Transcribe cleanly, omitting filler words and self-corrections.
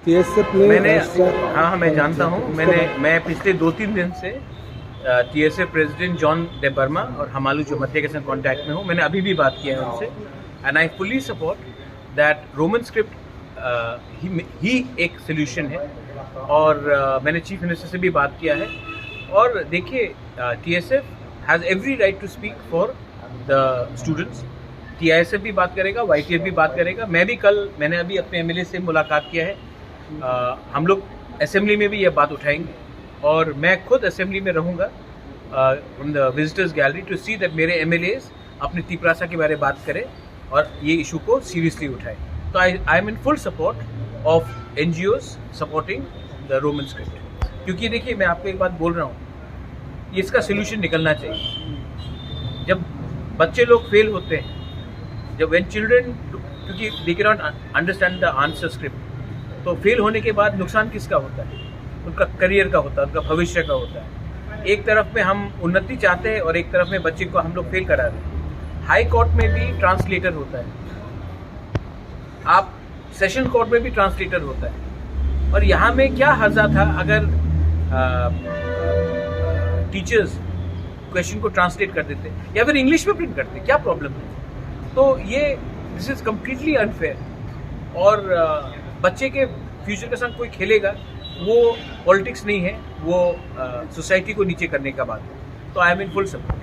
TSF ने मैंने हाँ मैं जानता हूँ। मैं पिछले 2-3 दिन से TSF president John day Burma और हमालू जो मध्य के साथ कॉन्टैक्ट में हूँ। मैंने अभी भी बात किया है उनसे and I fully support that Roman script ही एक सोल्यूशन है। और मैंने चीफ मिनिस्टर से भी बात किया है। और देखिए TSF has every right to speak for the students. TISF भी बात करेगा, YTF भी बात करेगा। मैंने अभी अपने MLA से मुलाकात किया है। हम लोग असेंबली में भी यह बात उठाएंगे और मैं खुद असेंबली में रहूँगा in the visitors gallery to see that मेरे MLAs अपनी तीपरासा के बारे में बात करें और ये इशू को सीरियसली उठाएं। तो I am in full support of NGOs supporting the Roman script. क्योंकि देखिए मैं आपको एक बात बोल रहा हूँ, इसका सोल्यूशन निकलना चाहिए। जब बच्चे लोग फेल होते हैं, जब व्हेन चिल्ड्रन, क्योंकि they can not understand the answer script, तो फेल होने के बाद नुकसान किसका होता है? उनका करियर का होता है, उनका भविष्य का होता है। एक तरफ में हम उन्नति चाहते हैं और एक तरफ में बच्चे को हम लोग फेल करा रहे हैं। हाई कोर्ट में भी ट्रांसलेटर होता है, आप सेशन कोर्ट में भी ट्रांसलेटर होता है। और यहाँ में क्या हर्जा था अगर टीचर्स क्वेश्चन को ट्रांसलेट कर देते या फिर इंग्लिश में प्रिंट करते, क्या प्रॉब्लम है? तो ये दिस इज कम्प्लीटली अनफेयर। और बच्चे के फ्यूचर के साथ कोई खेलेगा, वो पॉलिटिक्स नहीं है, वो सोसाइटी को नीचे करने का बात है। तो I am in full support.